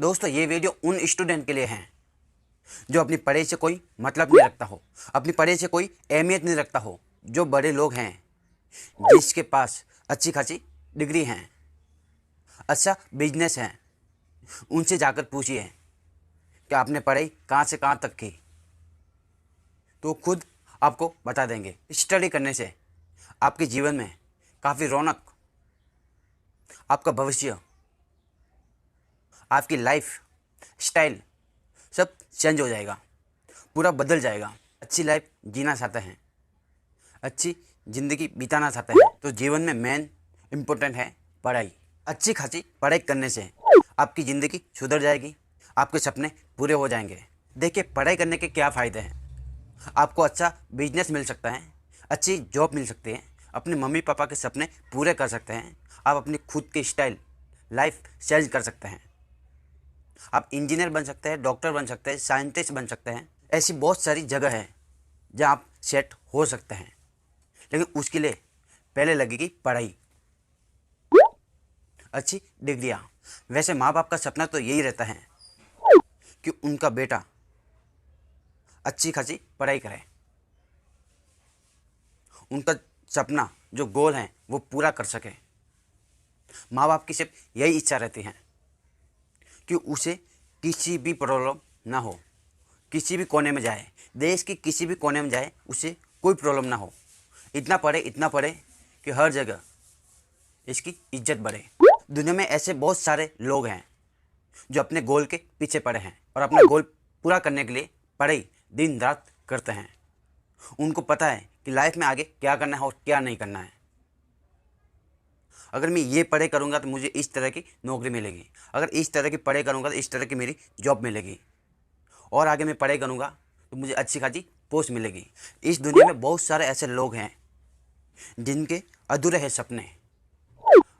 दोस्तों ये वीडियो उन स्टूडेंट के लिए हैं जो अपनी पढ़ाई से कोई मतलब नहीं रखता हो, अपनी पढ़ाई से कोई अहमियत नहीं रखता हो, जो बड़े लोग हैं जिसके पास अच्छी खासी डिग्री हैं, अच्छा बिजनेस है, उनसे जाकर पूछिए कि आपने पढ़ाई कहाँ से कहाँ तक की, तो खुद आपको बता देंगे। स्टडी करने से आपके जीवन में काफ़ी रौनक, आपका भविष्य, आपकी लाइफ स्टाइल सब चेंज हो जाएगा, पूरा बदल जाएगा। अच्छी लाइफ जीना चाहते हैं, अच्छी ज़िंदगी बिताना चाहते हैं, तो जीवन में मेन इम्पोर्टेंट है पढ़ाई। अच्छी खासी पढ़ाई करने से आपकी ज़िंदगी सुधर जाएगी, आपके सपने पूरे हो जाएंगे। देखिए पढ़ाई करने के क्या फ़ायदे हैं। आपको अच्छा बिजनेस मिल सकता है, अच्छी जॉब मिल सकती है, अपने मम्मी पापा के सपने पूरे कर सकते हैं, आप अपनी खुद की स्टाइल लाइफ चेंज कर सकते हैं, आप इंजीनियर बन सकते हैं, डॉक्टर बन सकते हैं, साइंटिस्ट बन सकते हैं। ऐसी बहुत सारी जगह है जहाँ आप सेट हो सकते हैं, लेकिन उसके लिए पहले लगेगी पढ़ाई, अच्छी डिग्रियाँ। वैसे माँ बाप का सपना तो यही रहता है कि उनका बेटा अच्छी खासी पढ़ाई करे, उनका सपना जो गोल है वो पूरा कर सके। माँ बाप की सिर्फ यही इच्छा रहती है कि उसे किसी भी प्रॉब्लम ना हो, किसी भी कोने में जाए, देश की किसी भी कोने में जाए, उसे कोई प्रॉब्लम ना हो। इतना पढ़े कि हर जगह इसकी इज्जत बढ़े। दुनिया में ऐसे बहुत सारे लोग हैं जो अपने गोल के पीछे पड़े हैं और अपना गोल पूरा करने के लिए पढ़ाई दिन रात करते हैं। उनको पता है कि लाइफ में आगे क्या करना है और क्या नहीं करना है। अगर मैं ये पढ़ाई करूँगा तो मुझे इस तरह की नौकरी मिलेगी, अगर इस तरह की पढ़ाई करूँगा तो इस तरह की मेरी जॉब मिलेगी, और आगे मैं पढ़ाई करूँगा तो मुझे अच्छी खासी पोस्ट मिलेगी। इस दुनिया में बहुत सारे ऐसे लोग हैं जिनके अधूरे हैं सपने,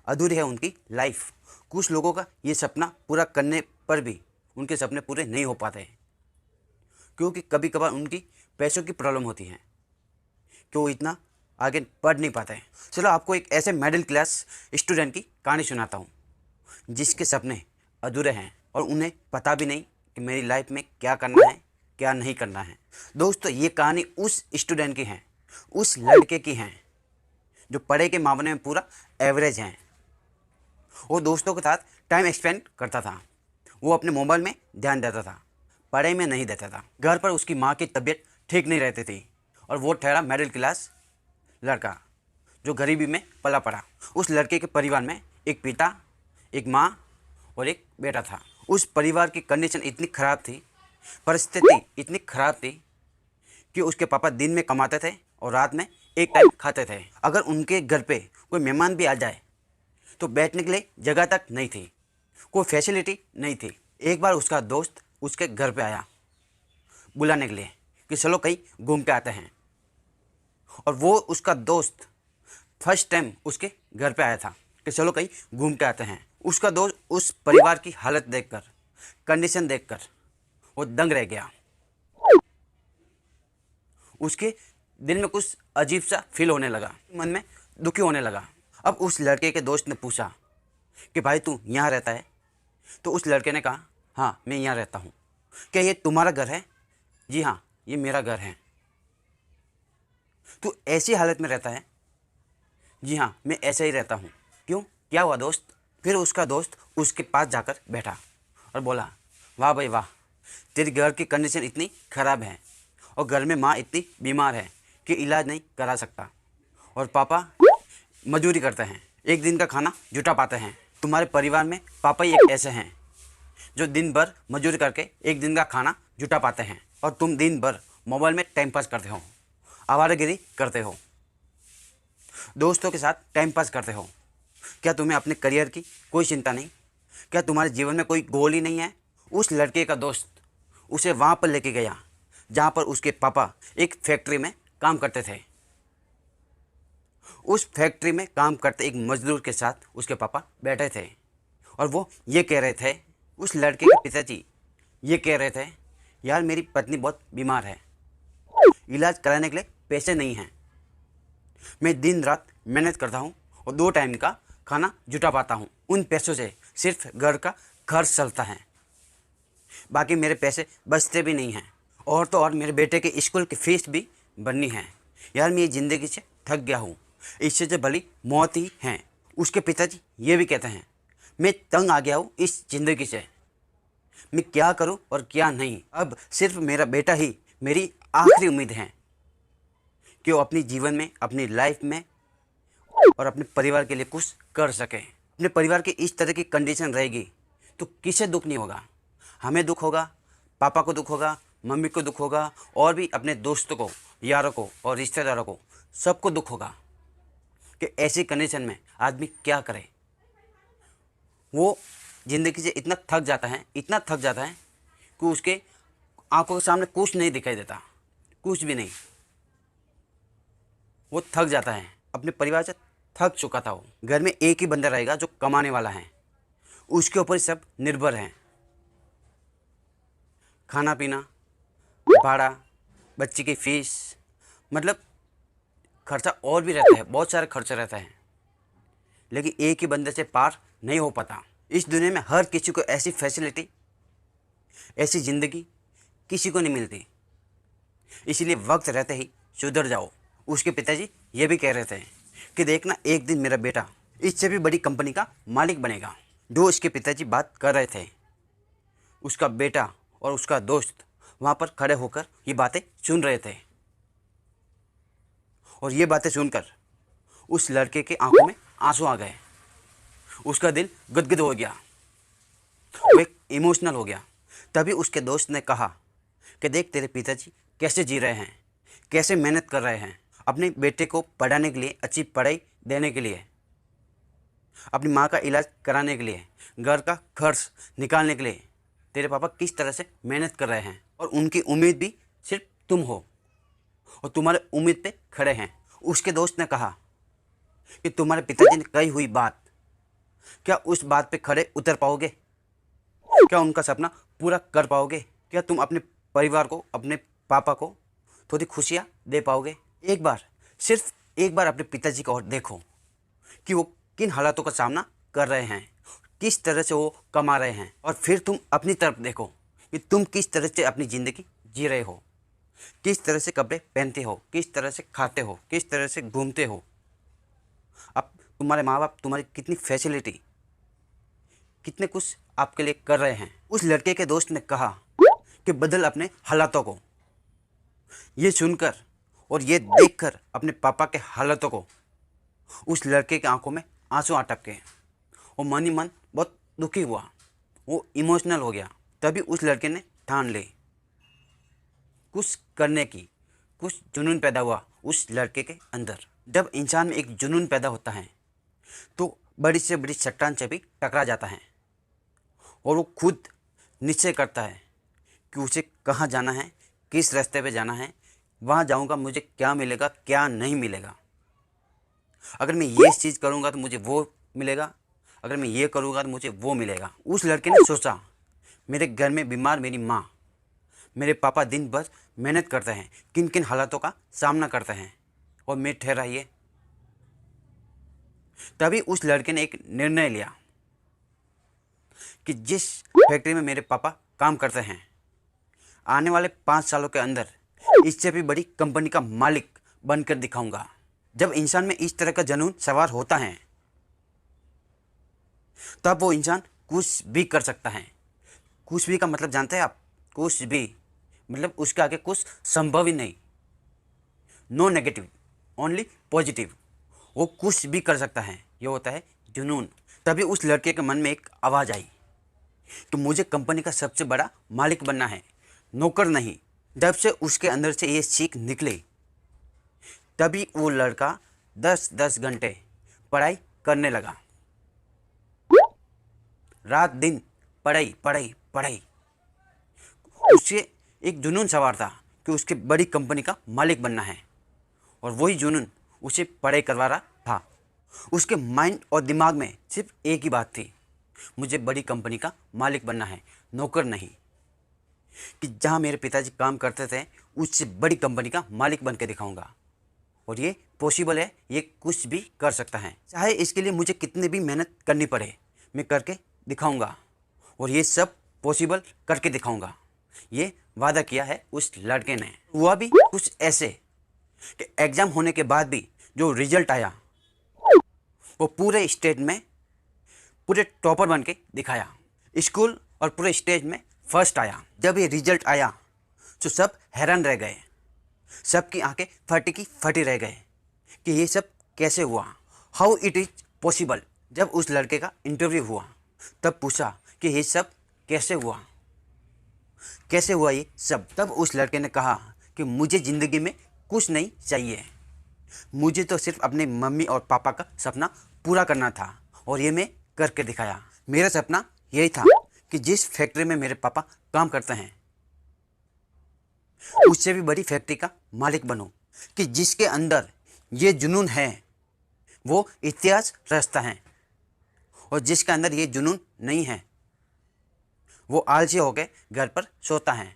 अधूरी है उनकी लाइफ। कुछ लोगों का ये सपना पूरा करने पर भी उनके सपने पूरे नहीं हो पाते हैं, क्योंकि कभी कभार उनकी पैसों की प्रॉब्लम होती है कि वो इतना आगे बढ़ नहीं पाते हैं। चलो आपको एक ऐसे मिडिल क्लास स्टूडेंट की कहानी सुनाता हूँ जिसके सपने अधूरे हैं और उन्हें पता भी नहीं कि मेरी लाइफ में क्या करना है क्या नहीं करना है। दोस्तों ये कहानी उस स्टूडेंट की है, उस लड़के की है जो पढ़ाई के मामले में पूरा एवरेज है। वो दोस्तों के साथ टाइम स्पेंड करता था, वो अपने मोबाइल में ध्यान देता था, पढ़ाई में नहीं देता था। घर पर उसकी माँ की तबीयत ठीक नहीं रहती थी और वो ठहरा मिडिल क्लास लड़का जो गरीबी में पला पड़ा। उस लड़के के परिवार में एक पिता, एक माँ और एक बेटा था। उस परिवार की कंडीशन इतनी ख़राब थी, परिस्थिति इतनी ख़राब थी कि उसके पापा दिन में कमाते थे और रात में एक टाइम खाते थे। अगर उनके घर पे कोई मेहमान भी आ जाए तो बैठने के लिए जगह तक नहीं थी, कोई फैसिलिटी नहीं थी। एक बार उसका दोस्त उसके घर पे आया बुलाने के लिए कि चलो कहीं घूम के आते हैं, और वो उसका दोस्त फर्स्ट टाइम उसके घर पे आया था कि चलो कहीं घूम के आते हैं। उसका दोस्त उस परिवार की हालत देखकर, कंडीशन देखकर वो दंग रह गया। उसके दिल में कुछ अजीब सा फील होने लगा, मन में दुखी होने लगा। अब उस लड़के के दोस्त ने पूछा कि भाई तू यहाँ रहता है? तो उस लड़के ने कहा हाँ मैं यहाँ रहता हूँ। क्या ये तुम्हारा घर है? जी हाँ ये मेरा घर है। तू ऐसी हालत में रहता है? जी हाँ मैं ऐसे ही रहता हूँ। क्यों, क्या हुआ दोस्त? फिर उसका दोस्त उसके पास जाकर बैठा और बोला वाह भाई वाह, तेरे घर की कंडीशन इतनी ख़राब है और घर में माँ इतनी बीमार है कि इलाज नहीं करा सकता, और पापा मजदूरी करते हैं, एक दिन का खाना जुटा पाते हैं। तुम्हारे परिवार में पापा ही एक ऐसे हैं जो दिन भर मजदूरी करके एक दिन का खाना जुटा पाते हैं, और तुम दिन भर मोबाइल में टाइम पास करते हो, आवारागिरी करते हो, दोस्तों के साथ टाइम पास करते हो। क्या तुम्हें अपने करियर की कोई चिंता नहीं? क्या तुम्हारे जीवन में कोई गोल ही नहीं है? उस लड़के का दोस्त उसे वहाँ पर लेके गया जहाँ पर उसके पापा एक फैक्ट्री में काम करते थे। उस फैक्ट्री में काम करते एक मजदूर के साथ उसके पापा बैठे थे और वो ये कह रहे थे, उस लड़के के पिताजी ये कह रहे थे यार मेरी पत्नी बहुत बीमार है, इलाज कराने के लिए पैसे नहीं हैं, मैं दिन रात मेहनत करता हूँ और 2 टाइम का खाना जुटा पाता हूँ, उन पैसों से सिर्फ घर का खर्च चलता है, बाकी मेरे पैसे बचते भी नहीं हैं। और तो और मेरे बेटे के स्कूल की फ़ीस भी भरनी है। यार मैं ये ज़िंदगी से थक गया हूँ, इससे जो भली मौत ही है। उसके पिताजी ये भी कहते हैं, मैं तंग आ गया हूँ इस ज़िंदगी से, मैं क्या करूँ और क्या नहीं। अब सिर्फ मेरा बेटा ही मेरी आखिरी उम्मीद है कि वो अपनी जीवन में, अपनी लाइफ में और अपने परिवार के लिए कुछ कर सके। अपने परिवार की इस तरह की कंडीशन रहेगी तो किसे दुख नहीं होगा? हमें दुख होगा, पापा को दुख होगा, मम्मी को दुख होगा, और भी अपने दोस्तों को, यारों को और रिश्तेदारों को, सबको दुख होगा कि ऐसी कंडीशन में आदमी क्या करे। वो ज़िंदगी से इतना थक जाता है, इतना थक जाता है कि उसके आंखों के सामने कुछ नहीं दिखाई देता, कुछ भी नहीं। वो थक जाता है, अपने परिवार से थक चुका था। वो घर में एक ही बंदा रहेगा जो कमाने वाला है, उसके ऊपर सब निर्भर हैं। खाना पीना, भाड़ा, बच्चे की फ़ीस, मतलब खर्चा और भी रहता है, बहुत सारा खर्चा रहता है। लेकिन एक ही बंदे से पार नहीं हो पाता। इस दुनिया में हर किसी को ऐसी फैसिलिटी, ऐसी ज़िंदगी किसी को नहीं मिलती। इसीलिए वक्त रहते ही सुधर जाओ। उसके पिताजी ये भी कह रहे थे कि देखना एक दिन मेरा बेटा इससे भी बड़ी कंपनी का मालिक बनेगा। जो उसके पिताजी बात कर रहे थे, उसका बेटा और उसका दोस्त वहाँ पर खड़े होकर ये बातें सुन रहे थे। और ये बातें सुनकर उस लड़के के आंखों में आंसू आ गए। उसका दिल गदगद हो गया, वो एक इमोशनल हो गया। तभी उसके दोस्त ने कहा कि देख तेरे पिताजी कैसे जी रहे हैं, कैसे मेहनत कर रहे हैं अपने बेटे को पढ़ाने के लिए, अच्छी पढ़ाई देने के लिए, अपनी माँ का इलाज कराने के लिए, घर का खर्च निकालने के लिए तेरे पापा किस तरह से मेहनत कर रहे हैं। और उनकी उम्मीद भी सिर्फ तुम हो और तुम्हारे उम्मीद पे खड़े हैं। उसके दोस्त ने कहा कि तुम्हारे पिताजी ने कही हुई बात, क्या उस बात पे खड़े उतर पाओगे? क्या उनका सपना पूरा कर पाओगे? क्या तुम अपने परिवार को, अपने पापा को थोड़ी खुशियाँ दे पाओगे? एक बार, सिर्फ एक बार अपने पिताजी को और देखो कि वो किन हालातों का सामना कर रहे हैं, किस तरह से वो कमा रहे हैं। और फिर तुम अपनी तरफ देखो कि तुम किस तरह से अपनी ज़िंदगी जी रहे हो, किस तरह से कपड़े पहनते हो, किस तरह से खाते हो, किस तरह से घूमते हो। अब तुम्हारे माँ बाप तुम्हारी कितनी फैसिलिटी, कितने कुछ आपके लिए कर रहे हैं। उस लड़के के दोस्त ने कहा कि बदल अपने हालातों को। ये सुनकर और ये देखकर अपने पापा के हालातों को उस लड़के के आंखों में आंसू आ टपके और मन ही मन बहुत दुखी हुआ, वो इमोशनल हो गया। तभी उस लड़के ने ठान ली कुछ करने की, कुछ जुनून पैदा हुआ उस लड़के के अंदर। जब इंसान में एक जुनून पैदा होता है तो बड़ी से बड़ी चट्टान से भी टकरा जाता है और वो खुद निश्चय करता है कि उसे कहाँ जाना है, किस रास्ते पे जाना है, वहाँ जाऊँगा मुझे क्या मिलेगा, क्या नहीं मिलेगा। अगर मैं ये चीज़ करूँगा तो मुझे वो मिलेगा, अगर मैं ये करूँगा तो मुझे वो मिलेगा। उस लड़के ने सोचा, मेरे घर में बीमार मेरी माँ, मेरे पापा दिन भर मेहनत करते हैं, किन किन हालातों का सामना करते हैं, और मैं ठहरा ये। तभी उस लड़के ने एक निर्णय लिया कि जिस फैक्ट्री में मेरे पापा काम करते हैं, आने वाले 5 सालों के अंदर इससे भी बड़ी कंपनी का मालिक बनकर दिखाऊंगा। जब इंसान में इस तरह का जुनून सवार होता है तब वो इंसान कुछ भी कर सकता है। कुछ भी का मतलब जानते हैं आप? कुछ भी मतलब उसके आगे कुछ संभव ही नहीं। No negative, only positive. वो कुछ भी कर सकता है, ये होता है जुनून। तभी उस लड़के के मन में एक आवाज़ आई कि मुझे कंपनी का सबसे बड़ा मालिक बनना है, नौकर नहीं। जब से उसके अंदर से ये सीख निकली तभी वो लड़का 10-10 घंटे पढ़ाई करने लगा। रात दिन पढ़ाई पढ़ाई पढ़ाई। उससे एक जुनून सवार था कि उसके बड़ी कंपनी का मालिक बनना है, और वही जुनून उसे पढ़ाई करवा रहा था। उसके माइंड और दिमाग में सिर्फ एक ही बात थी, मुझे बड़ी कंपनी का मालिक बनना है, नौकर नहीं। कि जहाँ मेरे पिताजी काम करते थे उससे बड़ी कंपनी का मालिक बन के दिखाऊंगा। और ये पॉसिबल है, ये कुछ भी कर सकता है, चाहे इसके लिए मुझे कितनी भी मेहनत करनी पड़े, मैं करके दिखाऊंगा। और ये सब पॉसिबल करके दिखाऊंगा, ये वादा किया है उस लड़के ने। हुआ भी कुछ ऐसे कि एग्ज़ाम होने के बाद भी जो रिजल्ट आया वो पूरे स्टेट में पूरे टॉपर बन के दिखाया, स्कूल और पूरे स्टेज में फर्स्ट आया। जब ये रिजल्ट आया तो सब हैरान रह गए, सबकी आंखें फटी की फटी रह गए कि ये सब कैसे हुआ, हाउ इट इज़ पॉसिबल। जब उस लड़के का इंटरव्यू हुआ तब पूछा कि ये सब कैसे हुआ, कैसे हुआ ये सब। तब उस लड़के ने कहा कि मुझे ज़िंदगी में कुछ नहीं चाहिए, मुझे तो सिर्फ अपने मम्मी और पापा का सपना पूरा करना था और ये मैं करके दिखाया। मेरा सपना यही था कि जिस फैक्ट्री में मेरे पापा काम करते हैं उससे भी बड़ी फैक्ट्री का मालिक बनूं, कि जिसके अंदर ये जुनून है वो इतिहास रचता है और जिसके अंदर ये जुनून नहीं है वो आलसी होकर घर पर सोता है,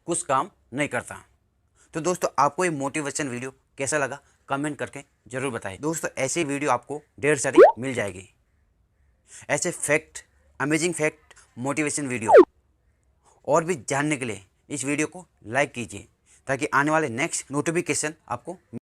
कुछ काम नहीं करता। तो दोस्तों आपको ये मोटिवेशन वीडियो कैसा लगा कमेंट करके ज़रूर बताएं। दोस्तों ऐसी वीडियो आपको ढेर सारी मिल जाएगी, ऐसे fact, amazing fact, motivation video और भी जानने के लिए इस वीडियो को लाइक कीजिए ताकि आने वाले नेक्स्ट नोटिफिकेशन आपको